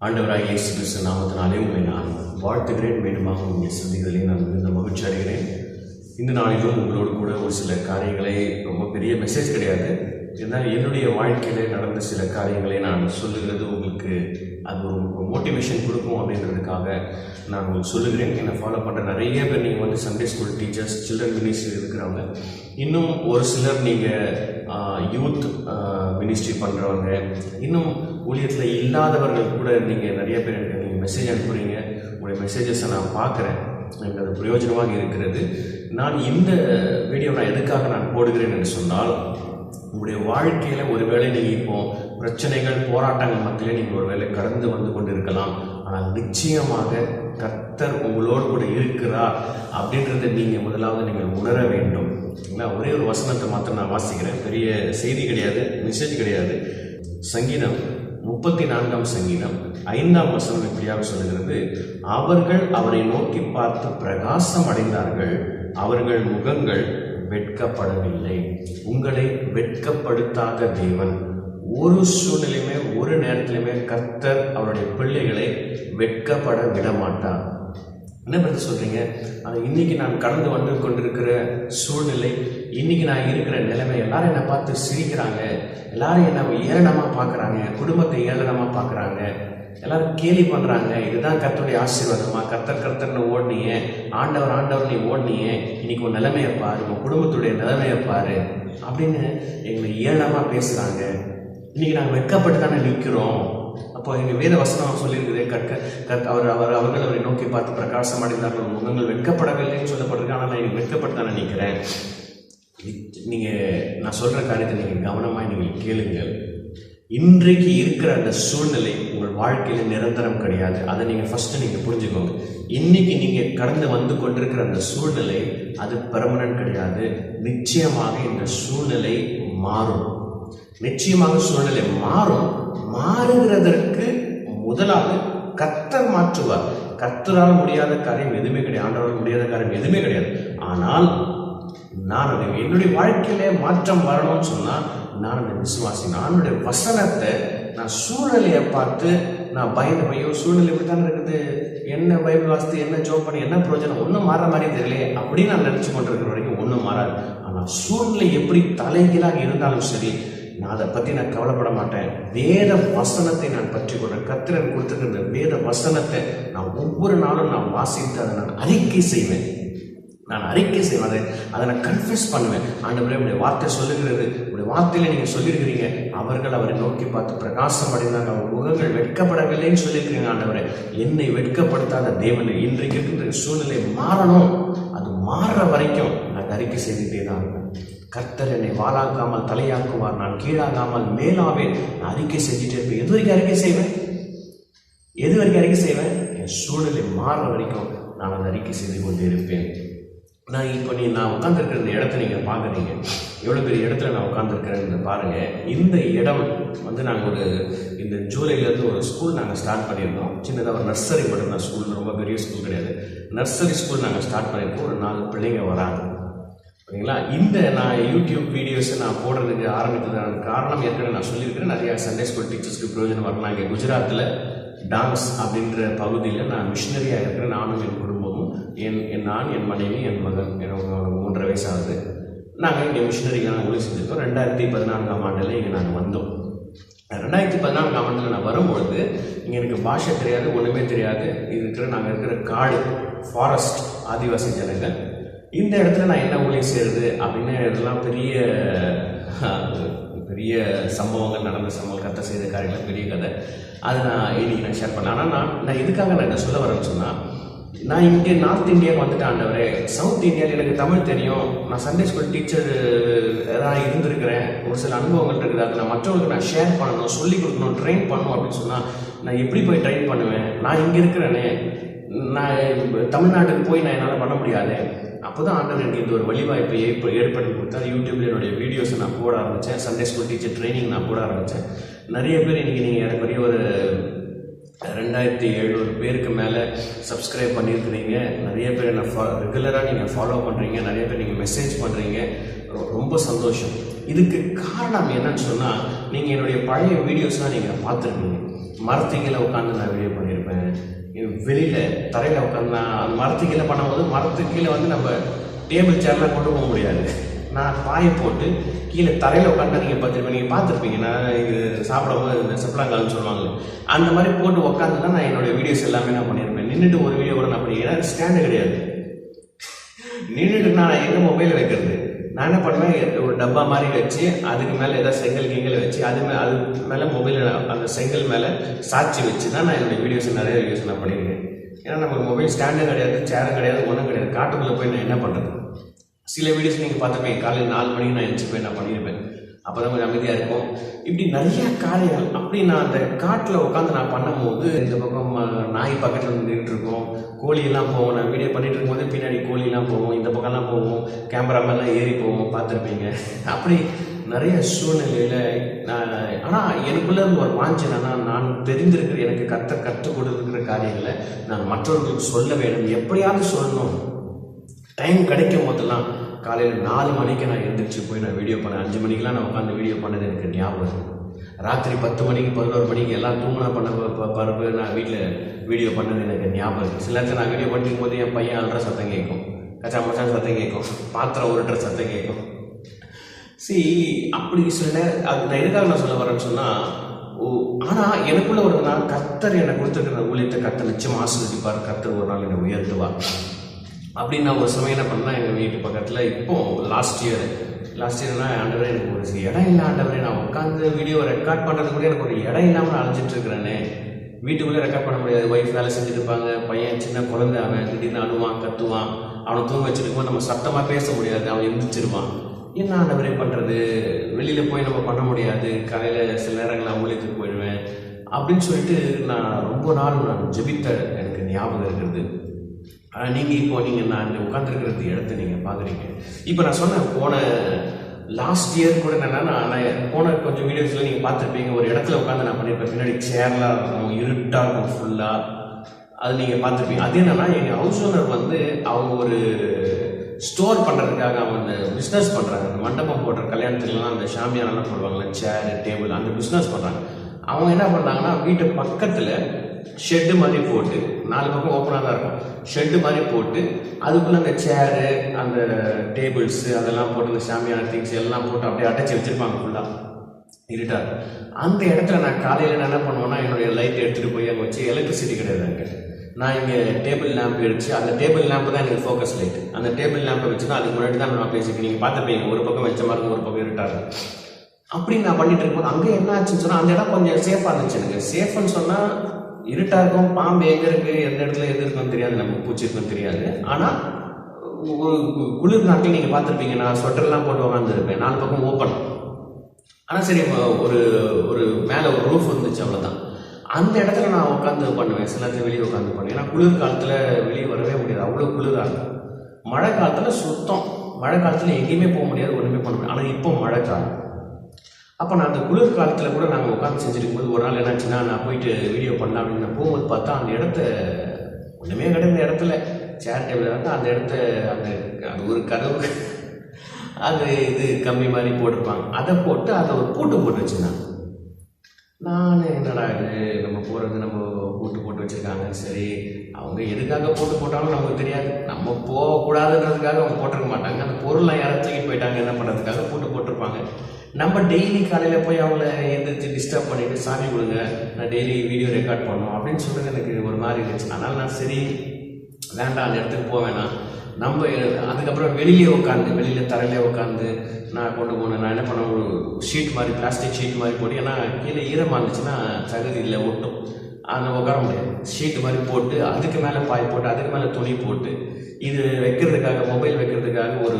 ஆண்டவராகிய இயேசு கிறிஸ்து நாமத்தினாலே உங்களை நான் வாழ்த்துகிறேன். மீண்டுமாக உங்கள் சந்திக்கிறதிலே நான் மிகுந்த மகிழ்ச்சி அடைகிறேன். இந்த நாளிலும் உங்களோடு கூட ஒரு சில காரியங்களை, ரொம்ப பெரிய மெசேஜ் கிடையாது, ஏன்னால் என்னுடைய வாழ்க்கையில் நடந்த சில காரியங்களை நான் சொல்லுகிறது உங்களுக்கு அது ஒரு மோட்டிவேஷன் கொடுக்கும் அப்படின்றதுக்காக நான் உங்களுக்கு சொல்லுகிறேன். என்னை ஃபாலோ பண்ணுற நிறைய பேர் நீங்கள் வந்து Sunday school teachers, children ministry இருக்கிறவங்க, இன்னும் ஒரு சிலர் நீங்கள் யூத் மினிஸ்ட்ரி பண்ணுறவங்க, இன்னும் ஊழியத்தில் இல்லாதவர்கள் கூட நீங்கள் நிறைய பேர் எனக்கு நீங்கள் மெசேஜ் அனுப்புகிறீங்க. உங்களுடைய மெசேஜஸை நான் பார்க்குறேன், எனக்கு அது பிரயோஜனமாக இருக்கிறது. நான் இந்த வீடியோ எதுக்காக நான் போடுகிறேன் என்று சொன்னால், உங்களுடைய வாழ்க்கையில் ஒருவேளை நீங்கள் இப்போ பிரச்சனைகள், போராட்டங்கள் மத்தியிலே நீங்கள் ஒருவேளை கடந்து வந்து கொண்டு இருக்கலாம். ஆனால் நிச்சயமாக கர்த்தர் உங்களோடு கூட இருக்கிறார் அப்படின்றத நீங்கள் முதலாவது நீங்கள் உணர வேண்டும். ஒரே ஒரு வசனத்தை மாத்திரம் நான் வாசிக்கிறேன். பெரிய செய்தி கிடையாது, மெசேஜ் கிடையாது. சங்கீதம் 34 சங்கீதம் 5 வசனம் இப்படியாக சொல்லுகிறது, அவர்கள் அவரை நோக்கி பார்த்து பிரகாசம் அடைந்தார்கள், அவர்கள் முகங்கள் வெட்கப்படவில்லை. உங்களை வெட்கப்படுத்தாத தேவன் ஒரு சூழ்நிலையுமே, ஒரு நேரத்திலுமே கர்த்தர் அவருடைய பிள்ளைகளை வெட்கப்பட விட மாட்டார். என்ன பற்றி சொல்றீங்க? அது இன்னைக்கு நான் கடந்து வந்து கொண்டிருக்கிற சூழ்நிலை, இன்னைக்கு நான் இருக்கிற நிலைமை, எல்லாரும் என்னை பார்த்து சிரிக்கிறாங்க, எல்லாரும் என்ன ஏளனமா பார்க்குறாங்க, குடும்பத்தை ஏளனமா பார்க்குறாங்க, எல்லாரும் கேலி பண்ணுறாங்க. இதுதான் கர்த்தருடைய ஆசீர்வாதமா? கர்த்தர்னு ஓடினிய, ஆண்டவர் நீ ஓடினிய, இன்னைக்கு உன் நிலைமையை பாரு, உன் குடும்பத்துடைய நிலைமையை பாரு அப்படின்னு எங்களை ஏளனமாக பேசுகிறாங்க. இன்னைக்கு நாங்கள் வெட்கப்பட்டு தானே நிற்கிறோம். அப்போ எங்கள் வேத வசனம் சொல்லியிருக்குது, அவர்கள் அவரை நோக்கி பார்த்து பிரகாசம் அடைந்தார்கள், முகங்கள் வெட்கப்படவில்லைன்னு சொல்லப்பட்டிருக்கு. ஆனால் நான் இன்னைக்கு வெட்கப்பட்டு தானே நிற்கிறேன். நான் சொல்கிற காரியத்தை நீங்கள் கவனமாக நீங்கள் கேளுங்கள். இன்றைக்கு இருக்கிற அந்த சூழ்நிலை உங்கள் வாழ்க்கையில் நிரந்தரம் கிடையாது. அதை நீங்கள் ஃபஸ்ட்டு நீங்கள் புரிஞ்சுக்கோங்க. இன்னைக்கு நீங்கள் கடந்து வந்து கொண்டிருக்கிற அந்த சூழ்நிலை அது பெர்மனன்ட் கிடையாது. நிச்சயமாக இந்த சூழ்நிலை மாறும். நிச்சயமாக சூழ்நிலை மாறும். மாறுகிறதற்கு முதலாவது கர்த்தர் மாற்றுவார். கர்த்தரால் முடியாத காரியம் எதுவுமே கிடையாது, ஆண்டவரால் முடியாத காரியம் எதுவுமே கிடையாது. ஆனால் நான் என்னுடைய வாழ்க்கையில மாற்றம் வரணும்னு சொன்னால் நான் அந்த விசுவாசி, நானுடைய வசனத்தை, நான் சூழ்நிலையை பார்த்து நான் பயந்து பையோ சூழ்நிலை இப்படித்தான் இருக்குது, என்ன பைபிள் வாசித்து, என்ன ஜோப் பண்ணி, என்ன பிரயோஜனம், ஒன்றும் மாற மாதிரி தெரியலையே அப்படின்னு நான் நினச்சி கொண்டிருக்கிற வரைக்கும் ஒன்றும் மாறாது. ஆனால் சூழ்நிலை எப்படி தலைகீழாக இருந்தாலும் சரி, நான் அதை பற்றி நான் கவலைப்பட மாட்டேன். வேத வசனத்தை நான் பற்றி கொள்றேன். கர்த்தர் கொடுத்துருக்கிற வேத வசனத்தை நான் ஒவ்வொரு நாளும் நான் வாசித்து அதை நான் அறிக்கை செய்வேன். அதை நான் கன்ஃபெஸ் பண்ணுவேன். ஆண்டவரே, உடைய வார்த்தை சொல்லுகிறது, உடைய வார்த்தையில நீங்க சொல்லியிருக்கிறீங்க, அவர்கள் அவரை நோக்கி பார்த்து பிரகாசம் அடைந்தாங்க, அவர் முகங்கள் வெட்கப்படவில்லைன்னு சொல்லியிருக்கிறீங்க. ஆண்டவரே, என்னை வெட்கப்படுத்தாத தேவனை, இன்றைக்கு இருக்கின்ற சூழ்நிலை மாறணும். அது மாறுற வரைக்கும் நான் அறிக்கை செய்துட்டே தான். கர்த்தர் என்னை வாளாக்காமல் தலையாக்குவார், நான் கீழாகாமல் மேலாவேன். நான் அறிக்கை செஞ்சுட்டே இருப்பேன். எது வரைக்கும் அறிக்கை செய்வேன்? என் சூழ்நிலை மாறுற வரைக்கும் நான் அதை அறிக்கை செய்து கொண்டே இருப்பேன். நான் உட்காந்துருக்கிற இந்த இடத்த நீங்கள் பார்க்குறீங்க, எவ்வளோ பெரிய இடத்துல நான் உட்காந்துருக்கிறேன்னு பாருங்கள். இந்த இடம் வந்து நாங்கள் இந்த ஜூலைலேருந்து ஒரு ஸ்கூல் நாங்கள் ஸ்டார்ட் பண்ணியிருந்தோம். சின்னதாக ஒரு நர்சரி மட்டும்தான் ஸ்கூல், ரொம்ப பெரிய ஸ்கூல் கிடையாது. நர்சரி ஸ்கூல் நாங்கள் ஸ்டார்ட் பண்ணியிருக்கோம். ஒரு 4 பிள்ளைங்க வராங்க, ஓகேங்களா? இந்த நான் யூடியூப் வீடியோஸை நான் போடுறதுக்கு ஆரம்பித்ததான காரணம் ஏற்கனவே நான் சொல்லியிருக்கிறேன். நிறையா சண்டே ஸ்கூல் டீச்சர்ஸ்க்கு பிரயோஜனம் வரலாம். இங்கே குஜராத்தில் டான்ஸ் அப்படின்ற பகுதியில் நான் மிஷினரியாக இருக்கிறேன். நானும் என் குடும்பமும், நான், என் மனைவி, என் மகன், எனக்கு 3.5 வயசு ஆகுது. நாங்கள் இங்கே மிஷினரிக்கான ஊழியம் செஞ்சுருக்கோம். 2014 ஆண்டில் இங்கே நாங்கள் வந்தோம். 2014 ஆண்டில் நான் வரும்பொழுது இங்கே எனக்கு பாஷை தெரியாது, ஒன்றுமே தெரியாது. நாங்கள் இருக்கிற காடு, ஃபாரஸ்ட், ஆதிவாசி ஜனங்கள். இந்த இடத்துல நான் என்ன ஊழியம் செய்கிறது அப்படின்னு இதெல்லாம் பெரிய சம்பவங்கள், நடந்த சம்பவம், கதை செய்த காரியங்கள், பெரிய கதை. அதை நான் இன்னைக்கு நான் ஷேர் பண்ணேன். ஆனால் நான் எதுக்காக நான் என்ன சொல்ல வரேன்னு சொன்னால், நான் இங்கே நார்த் இந்தியாவுக்கு வந்துட்டு, ஆண்டவரே, சவுத் இந்தியாவில் எனக்கு தமிழ் தெரியும், நான் சண்டே ஸ்கூல் டீச்சர் ஏதாவது இருந்திருக்கிறேன், ஒரு சில அனுபவங்கள் இருக்குது, அதை நான் மற்றவங்களுக்கு நான் ஷேர் பண்ணணும், சொல்லிக் கொடுக்கணும், ட்ரெயின் பண்ணணும் அப்படின்னு சொன்னால் நான் எப்படி போய் ட்ரெயின் பண்ணுவேன்? நான் இங்கே இருக்கிறேனே, நான் தமிழ்நாட்டுக்கு போய் நான் என்னால் பண்ண முடியாது. அப்போ தான் ஆண்டவர் எனக்கு இந்த ஒரு வழிவாய்ப்பை ஏற்படுத்தி கொடுத்தாரு. யூடியூப்ல என்னுடைய வீடியோஸை நான் போட ஆரம்பித்தேன். சண்டே ஸ்கூல் டீச்சர் ட்ரைனிங் நான் போட ஆரம்பித்தேன். நிறைய பேர் இன்றைக்கி நீங்கள் எனக்கு பெரிய ஒரு 2700 பேருக்கு மேலே சப்ஸ்கிரைப் பண்ணியிருக்கிறீங்க. நிறைய பேர் என்னை ரெகுலராக நீங்கள் ஃபாலோ பண்ணுறீங்க. நிறைய பேர் நீங்கள் மெசேஜ் பண்ணுறீங்க. ரொம்ப சந்தோஷம். இதுக்கு காரணம் என்னன்னு சொன்னால், நீங்கள் என்னுடைய பழைய வீடியோஸ்லாம் நீங்கள் பார்த்துருக்கீங்க. மரத்துக்கீழே உட்காந்து நான் வீடியோ பண்ணியிருப்பேன். வெளியில் தரையில் உட்காந்து நான் அந்த மரத்துக்கீழே பண்ணும்போது மரத்துக்கீழே வந்து நம்ம டேபிள் சேர்லாம் கொண்டு போக முடியாது. நான் பாயை போட்டு கீழே தரையில் உட்காந்து நீங்கள் பார்த்துருப்பீங்க. நான் இது சாப்பிடும்போது இந்த செப்பலாங்கால்னு சொல்லுவாங்க, அந்த மாதிரி போட்டு உட்காந்து தான் நான் என்னுடைய வீடியோஸ் எல்லாமே நான் பண்ணியிருப்பேன். நின்றுட்டு ஒரு வீடியோ கூட நான் பண்ணிக்கிறேன். ஏன்னா ஸ்டாண்டு கிடையாது. நின்றுட்டு நான் எங்கே மொபைலில் வைக்கிறது? நான் என்ன பண்ணுவேன், ஒரு டப்பா மாதிரி வச்சு அதுக்கு மேலே ஏதாவது செங்கல் வச்சு அது மேலே மொபைலில் அந்த செங்கல் மேலே சாட்சி வச்சு தான் நான் என்னுடைய நிறைய வீடியோஸ் நான் பண்ணியிருக்கேன். ஏன்னா நமக்கு மொபைல் ஸ்டாண்டும் கிடையாது, சேரும் கிடையாது, ஒன்றும் கிடையாது. காட்டுக்குள்ளே போய் நான் என்ன பண்ணுறது? சில வீடியோஸ் நீங்கள் பார்த்துப்பேன், காலையில் 4 மணிக்கு நான் எழுந்து போய் நான் பண்ணியிருப்பேன். அப்போ தான் கொஞ்சம் அமைதியாக இருக்கும். இப்படி நிறையா காரியங்கள் அப்படி நான் அந்த காட்டில் உட்காந்து நான் பண்ணும்போது இந்த பக்கம் நாய் பக்கத்தில் நின்றுட்டு இருக்கோம், கோழியெல்லாம் போவோம். நான் வீடியோ பண்ணிட்டு இருக்கும்போது பின்னாடி கோழியெல்லாம் போவோம், இந்த பக்கம்லாம் போவோம், கேமராமெல்லாம் ஏறி போவோம், பார்த்துருப்பீங்க. அப்படி நிறைய சூழ்நிலையில் நான் ஆனால் எனக்குள்ளே இருந்து ஒரு வாஞ்சி என்னன்னா, நான் தெரிந்திருக்கிற எனக்கு கற்றுக் கொடுத்துருக்கிற காரியங்களை நான் மற்றவர்களுக்கு சொல்ல வேண்டும், எப்படியாவது சொல்லணும். டைம் கிடைக்கும் போதெல்லாம் காலையில் 4 மணிக்கு நான் எழுந்திரிச்சு போய் நான் வீடியோ பண்ணேன். 5 மணிக்கெலாம் நான் உட்காந்து வீடியோ பண்ணது எனக்கு ஞாபகம். ராத்திரி 10 மணிக்கு 11 மணிக்கு எல்லாம் தூங்கினா பரப்பு நான் வீட்டில் வீடியோ பண்ணது எனக்கு ஞாபகம். சில நேரத்தில் நான் வீடியோ பண்ணிக்கும் போது என் பையன் அழுற சத்தம் கேட்கும், கச்சா மச்சான் சத்தம் கேட்கும், பாத்திரம் உருட்டுற சத்தம் கேட்கும். அப்படி சில நேரம் அது நான் எதுக்காக நான் சொல்ல வரேன்னு சொன்னால், ஆனால் எனக்குள்ள ஒரு நாள் கர்த்தர் என்னை கொடுத்துருக்கிற ஊழியத்தை கர்த்தர் நிச்சயம் ஆசீர்வதிப்பார், கர்த்தர் ஒரு நாள் என்னை உயர்த்துவார். அப்படின்னு நான் ஒரு சமயம் என்ன பண்ணேன், எங்கள் வீட்டு பக்கத்தில் இப்போ லாஸ்ட் இயர்னா ஆண்டவரே எனக்கு ஒரு இடம் இல்லை, ஆண்டவரே நான் உட்காந்து வீடியோ ரெக்கார்ட் பண்ணுறது கூட எனக்கு ஒரு இடம் இல்லாமல் அழைஞ்சிட்டு இருக்கிறேனே. வீட்டுக்குள்ளே ரெக்கார்ட் பண்ண முடியாது, ஒய்ஃப் வேலை செஞ்சுட்டு இருப்பாங்க, பையன் சின்ன குழந்தை, அவன் திடீர்னு அழுவான், கத்துவான், அவனை தூங்க வச்சுருக்கும்போது நம்ம சத்தமாக பேச முடியாது, அவன் எந்திரிச்சிருவான். என்ன ஆண்டவரே பண்ணுறது, வெளியில் போய் நம்ம பண்ண முடியாது, காலையில் சில நேரங்கள் ஊழியத்துக்கு போயிடுவேன் அப்படின்னு சொல்லிட்டு நான் ரொம்ப நாள் நான் ஜெபித்த எனக்கு ஞாபகம் இருக்கிறது. நீங்கள் நான் உட்காந்துருக்கிறது இடத்த நீங்கள் பார்க்குறீங்க. இப்போ நான் சொன்னேன், போன லாஸ்ட் இயர் கூட என்னென்னா, நான் போன கொஞ்சம் வீடியோஸில் நீங்கள் பார்த்துருப்பீங்க, ஒரு இடத்துல உட்காந்து நான் பண்ணியிருப்பேன். பின்னாடி சேர்லாம் இருக்கும், இருட்டாக இருக்கும் ஃபுல்லாக, அது நீங்கள் பார்த்துருப்பீங்க. அது என்னென்னா, எங்கள் ஹவுஸ் ஓனர் வந்து அவங்க ஒரு ஸ்டோர் பண்ணுறதுக்காக அவங்க பிஸ்னஸ் பண்ணுறாங்க. அந்த மண்டபம் போடுற கல்யாணத்துலலாம் அந்த ஷாமியானெல்லாம் போடுவாங்கள்ல, சேரு டேபிள், அந்த பிஸ்னஸ் பண்ணுறாங்க. அவங்க என்ன பண்ணுறாங்கன்னா, வீட்டு பக்கத்தில் ஷெட்டு மாதிரி போட்டு, 4 பக்கம் ஓப்பனாக தான் இருக்கும், ஷெட்டு மாதிரி போட்டு அதுக்குள்ளே அந்த சேரு அந்த டேபிள்ஸு அதெல்லாம் போட்டு அந்த சாமியான திங்ஸ் எல்லாம் போட்டு அப்படியே அடைச்சி வச்சுருப்பாங்க ஃபுல்லாக இருட்டாக. அந்த இடத்துல நான் காலையில் என்ன பண்ணுவேன்னா, என்னுடைய லைட் எடுத்துகிட்டு போய் அங்கே வச்சு, எலக்ட்ரிசிட்டி கிடையாது அங்கே, நான் இங்கே டேபிள் லேம்ப் அடிச்சு, அந்த டேபிள் லேம்பு தான் எனக்கு ஃபோக்கஸ் லைட், அந்த டேபிள் லேம்பை வச்சு தான் அதுக்கு முன்னாடி தான் நான் பேசிக்கிறேன். நீங்கள் பார்த்துப்பீங்க, ஒரு பக்கம் வச்ச மாதிரி இருக்கும், ஒரு பக்கம் இருட்டாக. அப்படி நான் பண்ணிட்டு இருக்கும்போது அங்கே என்ன ஆச்சுன்னு சொன்னால், அந்த இடம் கொஞ்சம் சேஃபாக இருந்துச்சு எனக்கு. சேஃப்னு சொன்னால் இருட்டாக இருக்கும், பாம்பு எங்கே இருக்குது, எந்த இடத்துல எது இருக்குன்னு தெரியாது, நமக்கு பூச்சி இருக்குன்னு தெரியாது. ஆனால் ஒரு குளிர் நாட்டில் நீங்கள் பார்த்துருப்பீங்க, நான் ஸ்வெட்டர்லாம் போட்டு உட்காந்துருப்பேன், 4 பக்கம் ஓப்பன். ஆனால் சரி, ஒரு ஒரு மேலே ஒரு ரூஃப் இருந்துச்சு, அவ்வளோதான். அந்த இடத்துல நான் உட்காந்து பண்ணுவேன், சில நேரத்தில் வெளியே உட்காந்து பண்ணுவேன். ஏன்னா குளிர் காலத்தில் வெளியே வரவே முடியாது, அவ்வளோ குளிராக இருக்கும். மழை காலத்தில் சுத்தம், மழை காலத்தில் எங்கேயுமே போக முடியாது, ஒன்றுமே பண்ண முடியாது. ஆனால் இப்போ மழை காலம். அப்போ நான் அந்த குளிர் காலத்தில் கூட நாங்கள் உட்காந்து செஞ்சுருக்கும் போது ஒரு நாள் என்னாச்சுன்னா, நான் போயிட்டு வீடியோ பண்ணேன் அப்படின்னு நான் போகும்போது பார்த்தா, அந்த இடத்த ஒன்றுமே கிடையாது, இடத்துல சேர் டேபிள் இருந்தால் அந்த இடத்த அது ஒரு கதவு அது இது கம்பி மாதிரி போட்டிருப்பாங்க, அதை போட்டு அதை ஒரு பூட்டு போட்டு வச்சுருந்தாங்க. நான் என்னடா இது நம்ம போகிறது, நம்ம போட்டு வச்சுருக்காங்க, சரி அவங்க எதுக்காக போட்டாலும் நமக்கு தெரியாது, நம்ம போகக்கூடாதுன்றதுக்காக அவங்க போட்டிருக்க மாட்டாங்க, அந்த பொருள்லாம் யாரும் தூக்கிட்டு போயிட்டாங்க என்ன பண்ணுறதுக்காக போட்டிருப்பாங்க. நம்ம டெய்லி காலையில் போய் அவங்கள எந்திரிச்சு டிஸ்டர்ப் பண்ணிவிட்டு, சாமி கொடுங்க நான் டெய்லி வீடியோ ரெக்கார்ட் பண்ணணும் அப்படின்னு சொல்கிறது எனக்கு ஒரு மாதிரி இருந்துச்சு. அதனால் நான் சரி வேண்டாம், அந்த இடத்துக்கு போவேன்னா நம்ம அதுக்கப்புறம் வெளியில் தரையிலே உட்காந்து நான் கொண்டு போனேன். நான் என்ன பண்ணேன், ஒரு ஷீட் மாதிரி, பிளாஸ்டிக் ஷீட் மாதிரி போட்டு, ஏன்னா கீழே ஈரமாக இருந்துச்சுன்னா சகதி இல்லை, ஒட்டும், அதை உட்கார முடியாது. ஷீட்டு மாதிரி போட்டு, அதுக்கு மேலே பாய் போட்டு, அதுக்கு மேலே துணி போட்டு, இது வைக்கிறதுக்காக, மொபைல் வைக்கிறதுக்காக ஒரு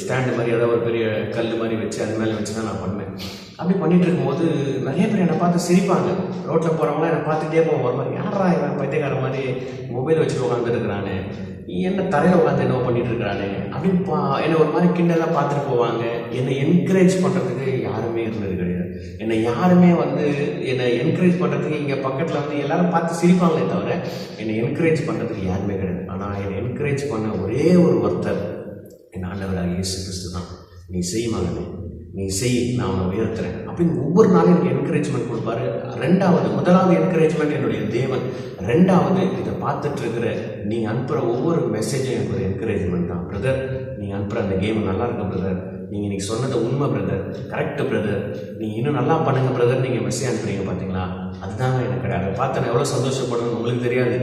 ஸ்டாண்டு மாதிரி, ஏதாவது ஒரு பெரிய கல் மாதிரி வச்சு அது மேலே வச்சு தான் நான் பண்ணுவேன். அப்படி பண்ணிகிட்டு இருக்கும்போது நிறைய பேர் என்னை பார்த்து சிரிப்பாங்க. ரோட்டில் போகிறவங்களாம் என்னை பார்த்துட்டே போவோம், ஒரு மாதிரி, யாரா இவன் பைத்தியக்கார மாதிரி மொபைல் வச்சுட்டு உட்காந்துருக்கிறானே, என்ன தரையில் உட்காந்து என்ன பண்ணிட்டு இருக்கிறானே அப்படின்னு என்னை ஒரு மாதிரி கிண்டலாம் பார்த்துட்டு போவாங்க. என்னை என்கரேஜ் பண்ணுறதுக்கு யாருமே இருந்தது கிடையாது. என்னை யாருமே என்னை என்கரேஜ் பண்ணுறதுக்கு இங்கே பக்கத்தில் எல்லாரும் பார்த்து சிரிப்பாங்களே தவிர என்னை என்கரேஜ் பண்ணுறதுக்கு யாருமே கிடையாது. ஆனால் என்னை என்கரேஜ் பண்ண ஒரே ஒரு ஒருத்தர் என் ஆண்டவராகிய இயேசு கிறிஸ்து தான். நீ செய் மகனே, நீ செய், நான் அவனை உயர்த்துறேன் அப்படின்னு ஒவ்வொரு நாளும் எனக்கு என்கரேஜ்மெண்ட் கொடுப்பாரு. முதலாவது என்கரேஜ்மெண்ட் என்னுடைய தேவன். ரெண்டாவது, இதை பார்த்துட்டு இருக்கிற நீங்கள் அனுப்புகிற ஒவ்வொரு மெசேஜும் எனக்கு ஒரு என்கரேஜ்மெண்ட் தான். பிரதர், நீங்கள் அனுப்புகிற அந்த கேம் நல்லா இருக்கு பிரதர், நீங்கள் இன்றைக்கி சொன்னது உண்மை பிரதர், கரெக்டு பிரதர், நீங்கள் இன்னும் நல்லா பண்ணுங்க பிரதர், நீங்கள் மெசேஜ் அனுப்புறீங்க பார்த்தீங்களா, அதுதாங்க எனக்கு கிடையாது. அதை பார்த்து நான் எவ்வளோ சந்தோஷப்படணும்னு உங்களுக்கு தெரியாது.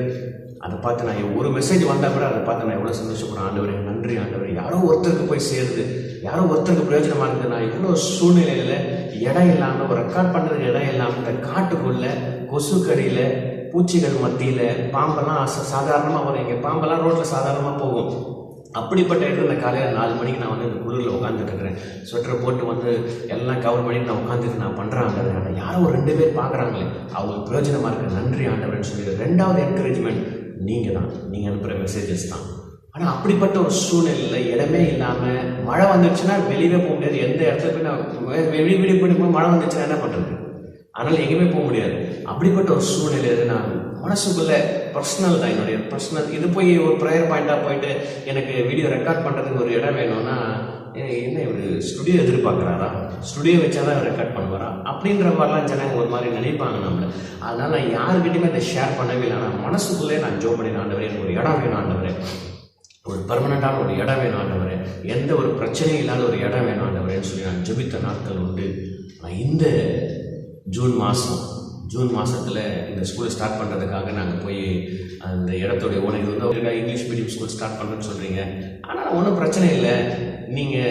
அதை பார்த்து நான் ஒரு மெசேஜ் வந்தால் கூட அதை பார்த்து நான் எவ்வளோ சந்தோஷப்படுறேன். ஆண்டவரே நன்றி ஆண்டவரே, யாரோ ஒருத்தருக்கு போய் சேருது, யாரோ ஒருத்தருக்கு பிரயோஜனமாக இருக்குது. நான் இவ்வளோ சூழ்நிலையில் இடம் இல்லாமல், ஒரு ரெக்கார்ட் பண்ணுறதுக்கு இடம் இல்லாமல், இந்த காட்டுக்குள்ளே கொசுக்கடியில் பூச்சிகள் மத்தியில் பாம்பெல்லாம் சாதாரணமாக வரும். இங்கே பாம்பெல்லாம் ரோட்டில் சாதாரணமாக போகும். அப்படிப்பட்ட இடத்துல இந்த காலையில் 4 மணிக்கு நான் இந்த குளிரில் உட்காந்துட்டு இருக்கிறேன். ஸ்வெட்டரை போட்டு எல்லாம் கவர் பண்ணிட்டு நான் உட்காந்துட்டு நான் பண்ணுறாங்க. யாரோ ஒரு 2 பேர் பார்க்குறாங்களே, அவங்களுக்கு பிரயோஜனமாக இருக்குது, நன்றி ஆண்டவர்னு சொல்லி ரெண்டாவது என்கரேஜ்மெண்ட் நீங்கள் தான், நீங்கள் அனுப்புகிற மெசேஜஸ் தான். ஆனால் அப்படிப்பட்ட ஒரு சூழ்நிலையில் இடமே இல்லாமல் மழை வந்துடுச்சுன்னா வெளியே போக முடியாது. எந்த இடத்துல போய் நான் வெளியே போய் மழை வந்துச்சுன்னா என்ன பண்ணுறது? அதனால் எங்கேயுமே போக முடியாது. அப்படிப்பட்ட ஒரு சூழ்நிலையில் நான் மனசுக்குள்ளே பர்சனல் தான், என்னுடைய பர்சனல் இது போய் ஒரு ப்ரேயர் பாயிண்ட்டாக போயிட்டு எனக்கு வீடியோ ரெக்கார்ட் பண்ணுறதுக்கு ஒரு இடம் வேணும்னா என்ன ஒரு ஸ்டுடியோ எதிர்பார்க்குறாரா? ஸ்டுடியோ வச்சா தான் ரெக்கார்ட் பண்ணுவாரா? அப்படின்ற மாதிரிலாம் ஜனங்க ஒரு மாதிரி நினைப்பாங்க நம்மளை. அதனால் நான் யாருக்கிட்டையுமே அதை ஷேர் பண்ணவே இல்லை. ஆனால் மனசுக்குள்ளே நான் ஜோ பண்ணி ஆண்டவரே, எனக்கு ஒரு இடம் வேணும் ஆண்டவரே, ஒரு பர்மனண்டான ஒரு இடம் வேணும் ஆண்டவரே, எந்த ஒரு பிரச்சனையும் இல்லாத ஒரு இடம் வேணும் ஆண்டவரேன்னு சொல்லி நான் ஜெபித்த நாட்கள் உண்டு. இந்த ஜூன் மாதத்தில் இந்த ஸ்கூலை ஸ்டார்ட் பண்ணுறதுக்காக நாங்கள் போய் அந்த இடத்துடைய owner English medium school start பண்ணுறேன்னு சொல்கிறீங்க, ஆனால் ஒன்றும் பிரச்சனை இல்லை,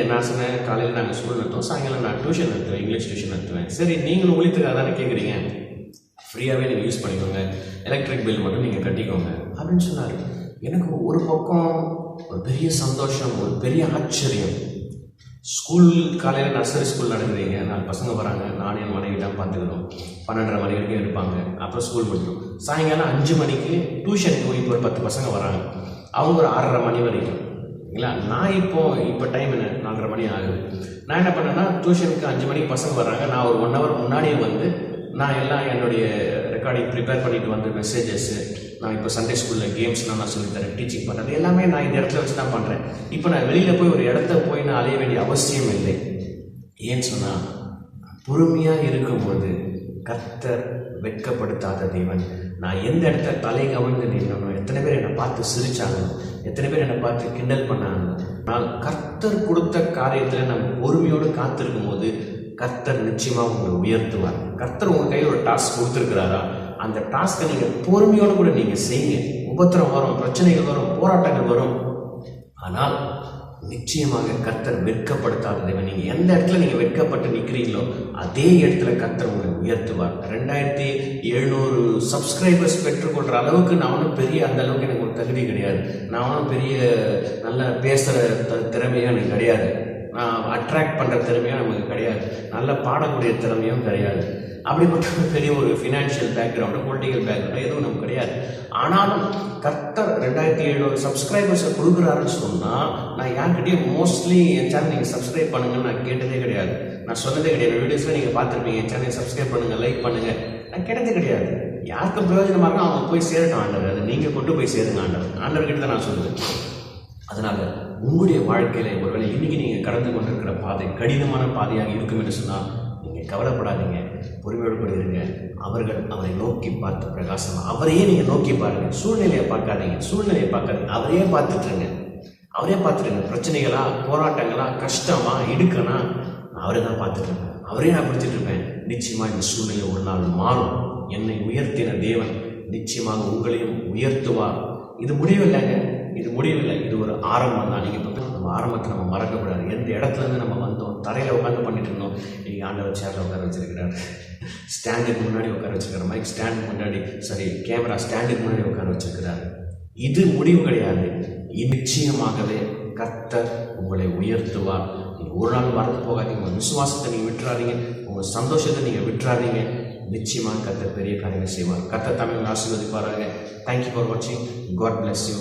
நான் சொன்னேன் காலையில் நாங்கள் ஸ்கூல் நடத்துவோம், சாயங்காலம் நான் டியூஷன் நடத்துவேன், இங்கிலீஷ் டியூஷன் நடத்துவேன். சரி, நீங்களும் ஊழியத்துக்காக தானே கேட்குறீங்க, ஃப்ரீயாகவே நீங்கள் யூஸ் பண்ணிக்கோங்க, எலக்ட்ரிக் பில் மட்டும் நீங்கள் கட்டிக்கோங்க அப்படின்னு சொன்னார். எனக்கு ஒரு பக்கம் ஒரு பெரிய சந்தோஷம், ஒரு பெரிய ஆச்சரியம். ஸ்கூல் காலையில் நர்சரி ஸ்கூல் நடக்குறீங்க, 4 பசங்க வராங்க, நானும் என் மனைவி தான் பார்த்துக்கணும், 12:30 மணி வரைக்கும் இருப்பாங்க, அப்புறம் ஸ்கூல் முடியும். சாயங்காலம் 5 மணிக்கு டியூஷனுக்கு போய் இப்போ ஒரு 10 பசங்க வராங்க, அவங்க ஒரு 6:30 மணி வரைக்கும். இல்லைங்களா? நான் இப்போ டைம் என்ன 4:30 மணி ஆகுது. நான் என்ன பண்ணேன்னா, டியூஷனுக்கு 5 மணிக்கு பசங்க வர்றாங்க, நான் ஒரு 1 ஹவர் முன்னாடியே நான் எல்லாம் என்னுடைய ரெக்கார்டிங் ப்ரிப்பேர் பண்ணிட்டு மெசேஜஸ்ஸு, நான் இப்போ சண்டே ஸ்கூலில் கேம்ஸ்லாம் நான் சொல்லித்தரேன், டீச்சிங் பண்ணுறது எல்லாமே நான் இந்த இடத்துல வச்சு தான் பண்ணுறேன். இப்போ நான் வெளியில் போய் ஒரு இடத்த போய் நான் அலைய வேண்டிய அவசியம் இல்லை. ஏன்னு சொன்னால், பொறுமையாக இருக்கும்போது கர்த்தர் வெட்கப்படுத்தாத தேவன். நான் எந்த இடத்துல தலை கவிழ்ந்து நின்னோ, எத்தனை பேர் என்னை பார்த்து சிரிச்சாங்க, எத்தனை பேர் என்னை பார்த்து கிண்டல் பண்ணாங்க. ஆனால் கர்த்தர் கொடுத்த காரியத்தில் நம்ம பொறுமையோடு காத்திருக்கும் போது கர்த்தர் நிச்சயமாக உங்களை உயர்த்துவார். கர்த்தர் உங்கள் கையில் ஒரு டாஸ்க் கொடுத்துருக்கிறாரா, அந்த டாஸ்க்கை நீங்கள் பொறுமையோடு கூட நீங்கள் செய்யுங்க. உபத்திரம் வரும், பிரச்சனைகள் வரும், போராட்டங்கள் வரும், ஆனால் நிச்சயமாக கர்த்தர் வெட்கப்படுத்தாத தேவன். நீங்கள் எந்த இடத்துல நீங்கள் வெட்கப்பட்டு நிற்கிறீங்களோ அதே இடத்துல கர்த்தர் உங்களை உயர்த்துவார். 2700 சப்ஸ்கிரைபர்ஸ் பெற்றுக்கொள்கிற அளவுக்கு நான் ஒன்றும் பெரிய அந்த அளவுக்கு எனக்கு ஒரு தகுதி கிடையாது. நான் ஒன்றும் பெரிய நல்லா பேசுகிற திறமையும் எனக்கு கிடையாது. நான் அட்ராக்ட் பண்ணுற திறமையும் நமக்கு கிடையாது. நல்லா பாடக்கூடிய திறமையும் கிடையாது. அப்படிப்பட்ட பெரிய ஒரு ஃபினான்ஷியல் பேக்ரவுண்டு, பொலிட்டிக்கல் பேக்ரவுண்டு எதுவும் நமக்கு கிடையாது. ஆனாலும் கர்த்தர் 2700 சப்ஸ்கிரைபர்ஸை கொடுக்குறாருன்னு சொன்னால், நான் யார்கிட்டையும் மோஸ்ட்லி என் சேனல் நீங்கள் சப்ஸ்கிரைப் பண்ணுங்கன்னு நான் கேட்டதே கிடையாது. நான் சொன்னதே கிடையாது. வீடியோஸில் நீங்கள் பார்த்துருப்பீங்க, என் சேனலை சப்ஸ்கிரைப் பண்ணுங்கள், லைக் பண்ணுங்கள், நான் கேட்டதே கிடையாது. யாருக்கும் பிரயோஜனமாக இருக்கும் அவங்க போய் சேரட்டும் ஆண்டவர், அது நீங்கள் கொண்டு போய் சேருங்க ஆண்டவர்கிட்ட தான் நான் சொல்லுவேன். அதனால் உங்களுடைய வாழ்க்கையில் ஒருவேளை இன்றைக்கி நீங்கள் கடந்து கொண்டிருக்கிற பாதை கடினமான பாதையாக இருக்கும் என்று சொன்னால் நீங்கள் கவலைப்படாதீங்க, பொறுமையோடு கூட இருங்க. அவரை நோக்கி பார்த்து பிரகாசம், அவரையே நீங்கள் நோக்கி பாருங்கள். சூழ்நிலையை பார்க்காதீங்க, அவரையே பார்த்துட்டுருங்க. பிரச்சனைகளா, போராட்டங்களா, கஷ்டமா, இடுக்கனா, அவரை தான் பார்த்துட்ருப்பேன், அவரே நான் பிடிச்சிட்டு இருப்பேன். நிச்சயமாக இந்த சூழ்நிலை ஒரு நாள் மாறும். என்னை உயர்த்தின தேவன் நிச்சயமாக உங்களையும் உயர்த்துவார். இது முடிவில்லைங்க, இது ஒரு ஆரம்பம் தான். நீங்கள் இப்போ நம்ம ஆரம்பத்தை நம்ம மறக்கக்கூடாது. எந்த இடத்துலேருந்து நம்ம வந்தோம், தரையில் உட்காந்து பண்ணிட்டு இருந்தோம், இன்றைக்கி ஆண்டவர் சேரில் உட்கார வச்சிருக்கிறார், ஸ்டாண்டுக்கு முன்னாடி உட்கார வச்சிருக்கிறார், மைக் ஸ்டாண்டுக்கு முன்னாடி, கேமரா ஸ்டாண்டுக்கு முன்னாடி உட்கார வச்சிருக்கிறார். இது முடிவு கிடையாது. நிச்சயமாகவே கர்த்தர் உங்களை உயர்த்துவார். நீங்கள் ஒரு நாள் மறந்து போகாதீங்க. உங்கள் விசுவாசத்தை நீங்கள் விட்டுறாதீங்க, உங்கள் சந்தோஷத்தை நீங்கள் விட்டுறாதீங்க. நிச்சயமாக கர்த்தர் பெரிய காரியங்கள் செய்வார். கர்த்தர் தமிழ் ஆசீர்வதிப்பாராக. தேங்க்யூ ஃபார் வாட்சிங். God bless you.